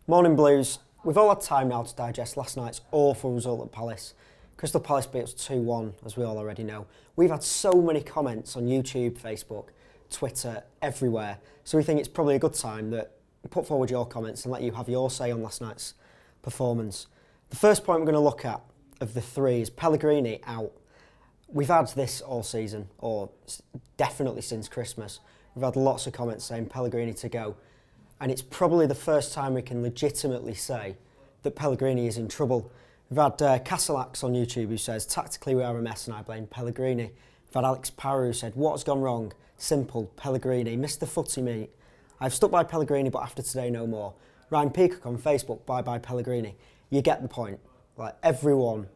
Morning Blues. We've all had time now to digest last night's awful result at Palace. Crystal Palace beat us 2-1, as we all already know. We've had so many comments on YouTube, Facebook, Twitter, everywhere. So we think it's probably a good time that we put forward your comments and let you have your say on last night's performance. The first point we're going to look at of the three is Pellegrini out. We've had this all season, or definitely since Christmas. We've had lots of comments saying Pellegrini to go. And it's probably the first time we can legitimately say that Pellegrini is in trouble. We've had Castellax on YouTube who says, tactically we are a mess and I blame Pellegrini. We've had Alex Parra who said, what's gone wrong? Simple, Pellegrini. Missed the footy meet. I've stuck by Pellegrini, but after today, no more. Ryan Peacock on Facebook, bye-bye Pellegrini. You get the point. Like, everyone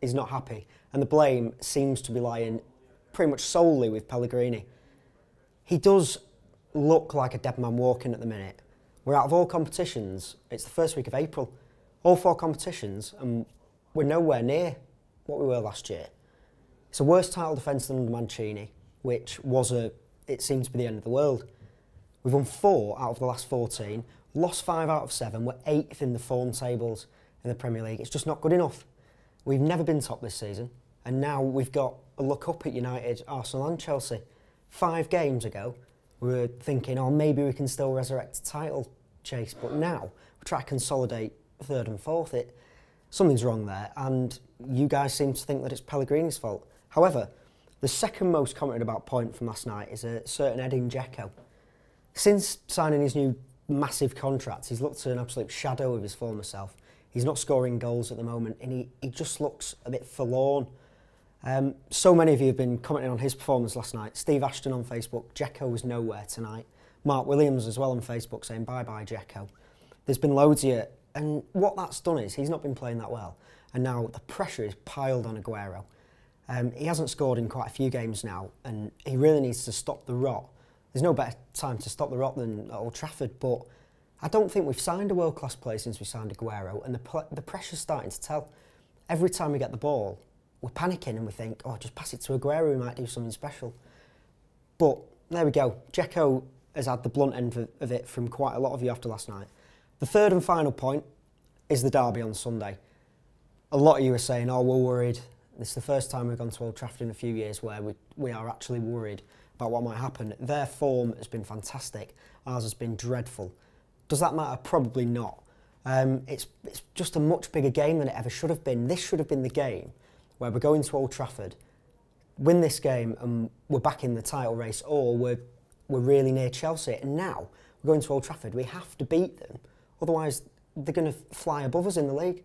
is not happy. And the blame seems to be lying pretty much solely with Pellegrini. He does look like a dead man walking at the minute. We're out of all competitions. It's the first week of April. All 4 competitions, and we're nowhere near what we were last year. It's a worse title defence than under Mancini, which was it seemed to be the end of the world. We've won 4 out of the last 14, lost 5 out of 7, we're 8th in the form tables in the Premier League. It's just not good enough. We've never been top this season, and now we've got a look up at United, Arsenal and Chelsea. 5 games ago, we were thinking, oh, maybe we can still resurrect a title chase, but now we try to consolidate 3rd and 4th. Something's wrong there, and you guys seem to think that it's Pellegrini's fault. However, the second most commented about point from last night is a certain Edin Dzeko. Since signing his new massive contract, he's looked an absolute shadow of his former self. He's not scoring goals at the moment, and he just looks a bit forlorn. So many of you have been commenting on his performance last night. Steve Ashton on Facebook, Dzeko was nowhere tonight. Mark Williams as well on Facebook saying bye-bye Dzeko. There's been loads here, and what that's done is he's not been playing that well, and now the pressure is piled on Aguero. He hasn't scored in quite a few games now, and he really needs to stop the rot. There's no better time to stop the rot than at Old Trafford, but I don't think we've signed a world-class player since we signed Aguero, and the pressure's starting to tell. Every time we get the ball, we're panicking and we think, oh, just pass it to Aguero, he might do something special. But there we go. Dzeko has had the blunt end of it from quite a lot of you after last night. The third and final point is the derby on Sunday. A lot of you are saying, oh, we're worried. This is the first time we've gone to Old Trafford in a few years where we are actually worried about what might happen. Their form has been fantastic. Ours has been dreadful. Does that matter? Probably not. It's just a much bigger game than it ever should have been. This should have been the game where we're going to Old Trafford, win this game and we're back in the title race, or we're really near Chelsea. And now we're going to Old Trafford, we have to beat them. Otherwise, they're going to fly above us in the league.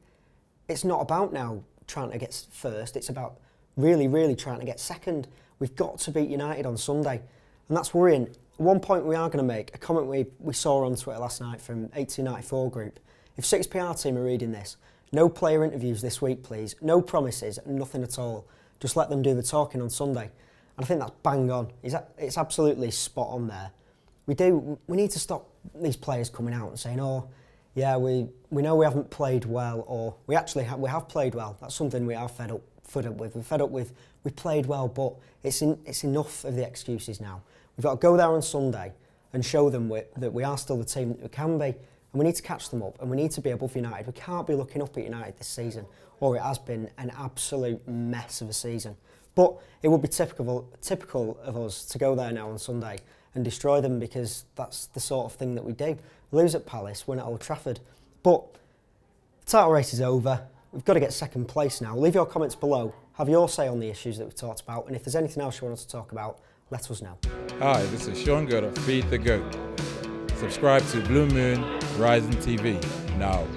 It's not about now trying to get first, it's about really, really trying to get second. We've got to beat United on Sunday, and that's worrying. One point we are going to make, a comment we saw on Twitter last night from 1894 group. If 6PR team are reading this, no player interviews this week, please. No promises, nothing at all. Just let them do the talking on Sunday. And I think that's bang on. It's absolutely spot on there. We need to stop these players coming out and saying, oh, yeah, we know we haven't played well, or we have played well. That's something we are fed up with. We're fed up with we played well, but it's enough of the excuses now. We've got to go there on Sunday and show them that we are still the team that we can be. And we need to catch them up, and we need to be above United. We can't be looking up at United this season, or it has been an absolute mess of a season. But it would be typical of us to go there now on Sunday and destroy them, because that's the sort of thing that we do. Lose at Palace, win at Old Trafford. But the title race is over. We've got to get second place now. Leave your comments below. Have your say on the issues that we've talked about. And if there's anything else you want us to talk about, let us know. Hi, this is Sean Good of Feed the Goat. Subscribe to BlueMoonRisingTV now.